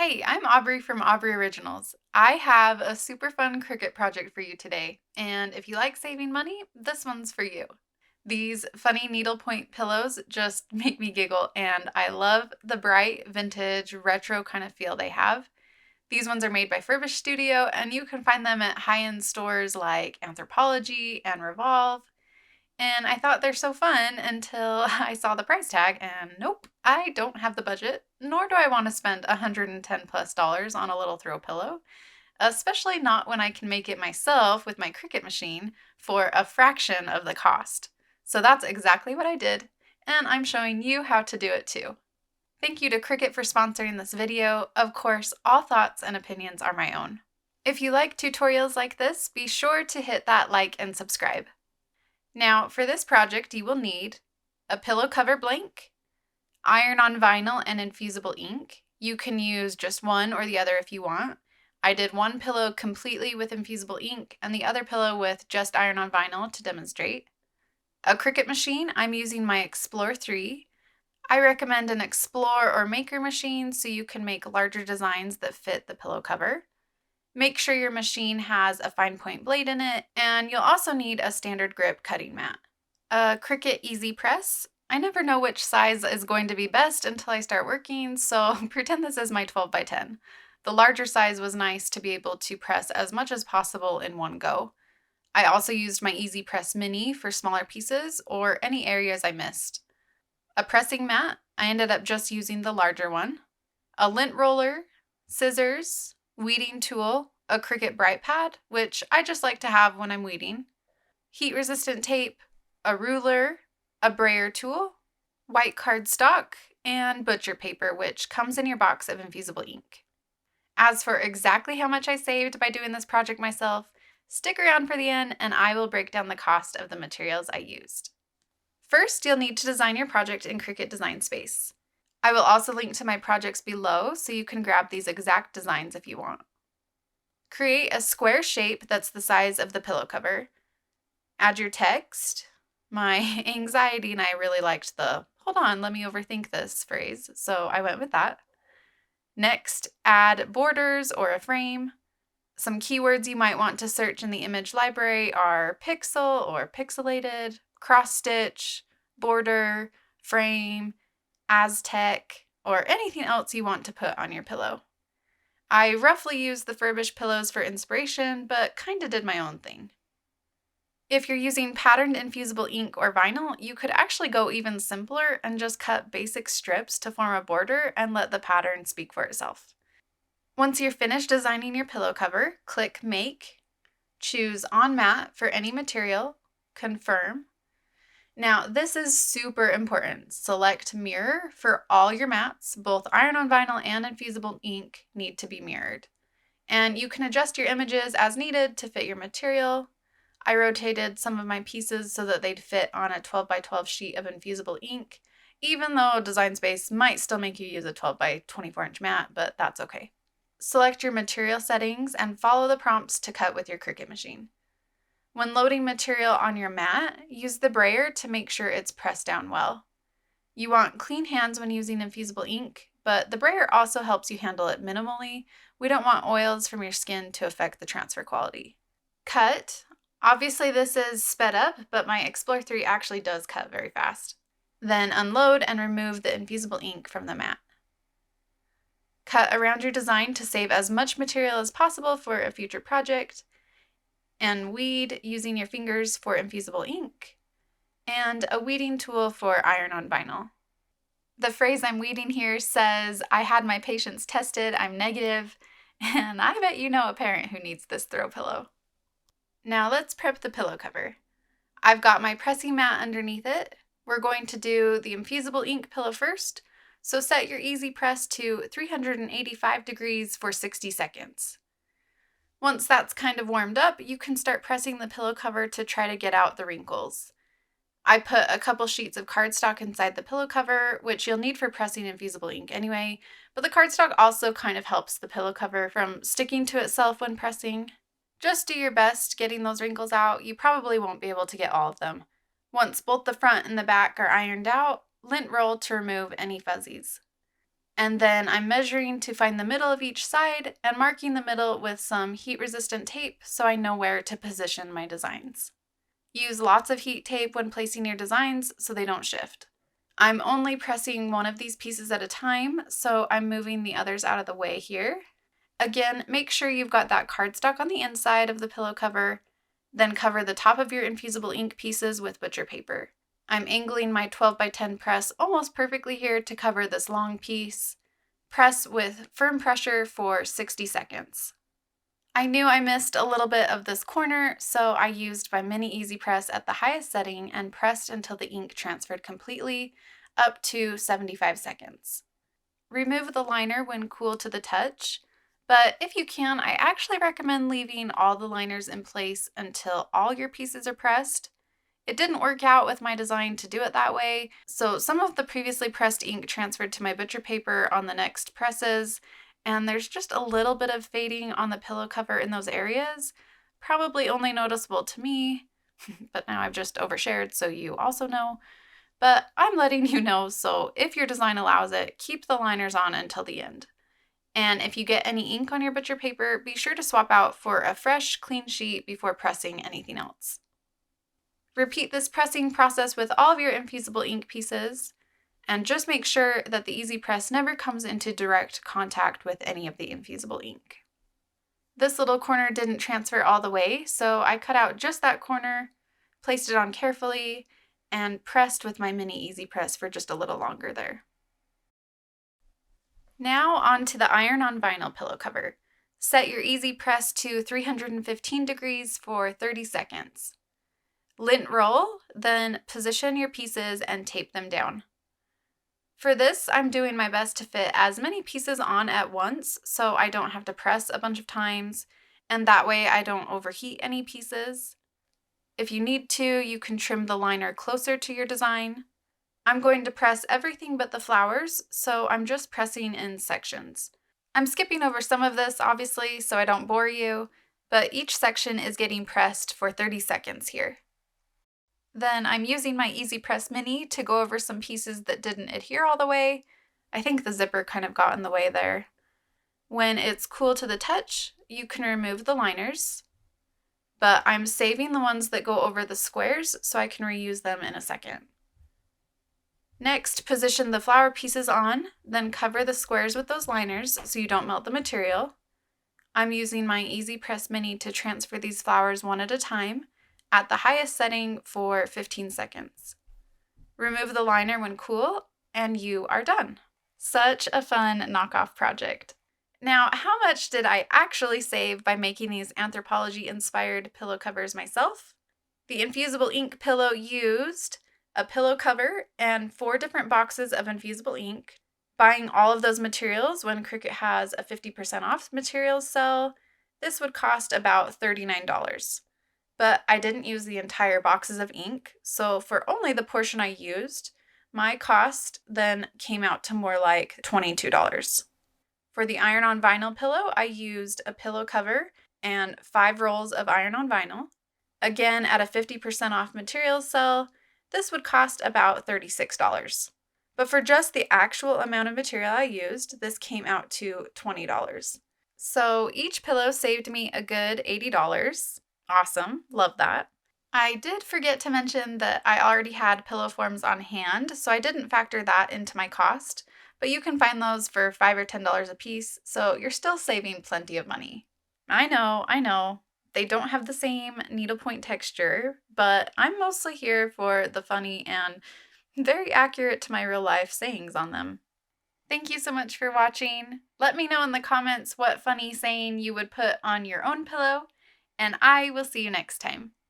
Hey, I'm Aubrey from Aubrey Originals. I have a super fun Cricut project for you today, and if you like saving money, this one's for you. These funny needlepoint pillows just make me giggle, and I love the bright, vintage, retro kind of feel they have. These ones are made by Furbish Studio, and you can find them at high-end stores like Anthropologie and Revolve. And I thought they're so fun until I saw the price tag, and nope, I don't have the budget, nor do I want to spend $110 plus on a little throw pillow, especially not when I can make it myself with my Cricut machine for a fraction of the cost. So that's exactly what I did, and I'm showing you how to do it too. Thank you to Cricut for sponsoring this video. Of course, all thoughts and opinions are my own. If you like tutorials like this, be sure to hit that like and subscribe. Now, for this project, you will need a pillow cover blank, iron-on vinyl and infusible ink. You can use just one or the other if you want. I did one pillow completely with infusible ink and the other pillow with just iron-on vinyl to demonstrate. A Cricut machine, I'm using my Explore 3. I recommend an Explore or Maker machine so you can make larger designs that fit the pillow cover. Make sure your machine has a fine point blade in it, and you'll also need a standard grip cutting mat. A Cricut Easy Press. I never know which size is going to be best until I start working, so pretend this is my 12 by 10. The larger size was nice to be able to press as much as possible in one go. I also used my Easy Press Mini for smaller pieces or any areas I missed. A pressing mat. I ended up just using the larger one. A lint roller, scissors, weeding tool, a Cricut Bright Pad, which I just like to have when I'm weeding, heat-resistant tape, a ruler, a brayer tool, white cardstock, and butcher paper, which comes in your box of infusible ink. As for exactly how much I saved by doing this project myself, stick around for the end and I will break down the cost of the materials I used. First, you'll need to design your project in Cricut Design Space. I will also link to my projects below so you can grab these exact designs if you want. Create a square shape that's the size of the pillow cover. Add your text. My anxiety and I really liked the "hold on, let me overthink this" phrase, so I went with that. Next, add borders or a frame. Some keywords you might want to search in the image library are pixel or pixelated, cross stitch, border, frame, Aztec, or anything else you want to put on your pillow. I roughly used the Furbish pillows for inspiration, but kinda did my own thing. If you're using patterned infusible ink or vinyl, you could actually go even simpler and just cut basic strips to form a border and let the pattern speak for itself. Once you're finished designing your pillow cover, click Make, choose On Mat for any material, Confirm. Now, this is super important. Select Mirror for all your mats. Both iron-on vinyl and infusible ink need to be mirrored. And you can adjust your images as needed to fit your material. I rotated some of my pieces so that they'd fit on a 12 by 12 sheet of infusible ink, even though Design Space might still make you use a 12 by 24 inch mat, but that's okay. Select your material settings and follow the prompts to cut with your Cricut machine. When loading material on your mat, use the brayer to make sure it's pressed down well. You want clean hands when using infusible ink, but the brayer also helps you handle it minimally. We don't want oils from your skin to affect the transfer quality. Cut. Obviously this is sped up, but my Explore 3 actually does cut very fast. Then unload and remove the infusible ink from the mat. Cut around your design to save as much material as possible for a future project. And weed using your fingers for infusible ink, and a weeding tool for iron-on vinyl. The phrase I'm weeding here says, "I had my patients tested, I'm negative," and I bet you know a parent who needs this throw pillow. Now let's prep the pillow cover. I've got my pressing mat underneath it. We're going to do the infusible ink pillow first, so set your easy press to 385 degrees for 60 seconds. Once that's kind of warmed up, you can start pressing the pillow cover to try to get out the wrinkles. I put a couple sheets of cardstock inside the pillow cover, which you'll need for pressing infusible ink anyway, but the cardstock also kind of helps the pillow cover from sticking to itself when pressing. Just do your best getting those wrinkles out. You probably won't be able to get all of them. Once both the front and the back are ironed out, lint roll to remove any fuzzies. And then I'm measuring to find the middle of each side and marking the middle with some heat-resistant tape so I know where to position my designs. Use lots of heat tape when placing your designs so they don't shift. I'm only pressing one of these pieces at a time, so I'm moving the others out of the way here. Again, make sure you've got that cardstock on the inside of the pillow cover, then cover the top of your infusible ink pieces with butcher paper. I'm angling my 12 by 10 press almost perfectly here to cover this long piece. Press with firm pressure for 60 seconds. I knew I missed a little bit of this corner, so I used my mini easy press at the highest setting and pressed until the ink transferred completely, up to 75 seconds. Remove the liner when cool to the touch, but if you can, I actually recommend leaving all the liners in place until all your pieces are pressed. It didn't work out with my design to do it that way, so some of the previously pressed ink transferred to my butcher paper on the next presses, and there's just a little bit of fading on the pillow cover in those areas, probably only noticeable to me, but now I've just overshared so you also know. But I'm letting you know, so if your design allows it, keep the liners on until the end. And if you get any ink on your butcher paper, be sure to swap out for a fresh, clean sheet before pressing anything else. Repeat this pressing process with all of your infusible ink pieces, and just make sure that the easy press never comes into direct contact with any of the infusible ink. This little corner didn't transfer all the way, so I cut out just that corner, placed it on carefully, and pressed with my mini easy press for just a little longer there. Now on to the iron-on vinyl pillow cover. Set your easy press to 315 degrees for 30 seconds. Lint roll, then position your pieces and tape them down. For this, I'm doing my best to fit as many pieces on at once so I don't have to press a bunch of times, and that way I don't overheat any pieces. If you need to, you can trim the liner closer to your design. I'm going to press everything but the flowers, so I'm just pressing in sections. I'm skipping over some of this, obviously, so I don't bore you, but each section is getting pressed for 30 seconds here. Then I'm using my Easy Press Mini to go over some pieces that didn't adhere all the way. I think the zipper kind of got in the way there. When it's cool to the touch, you can remove the liners, but I'm saving the ones that go over the squares so I can reuse them in a second. Next, position the flower pieces on, then cover the squares with those liners so you don't melt the material. I'm using my Easy Press Mini to transfer these flowers one at a time, at the highest setting for 15 seconds. Remove the liner when cool, and you are done. Such a fun knockoff project. Now, how much did I actually save by making these Anthropologie-inspired pillow covers myself? The Infusible Ink pillow used a pillow cover and 4 different boxes of infusible ink. Buying all of those materials when Cricut has a 50% off materials sale, this would cost about $39. But I didn't use the entire boxes of ink, so for only the portion I used, my cost then came out to more like $22. For the iron-on vinyl pillow, I used a pillow cover and 5 rolls of iron-on vinyl. Again, at a 50% off materials sale, this would cost about $36. But for just the actual amount of material I used, this came out to $20. So each pillow saved me a good $80. Awesome, love that. I did forget to mention that I already had pillow forms on hand, so I didn't factor that into my cost, but you can find those for $5 or $10 a piece, so you're still saving plenty of money. I know, they don't have the same needlepoint texture, but I'm mostly here for the funny and very accurate to my real life sayings on them. Thank you so much for watching. Let me know in the comments what funny saying you would put on your own pillow, and I will see you next time.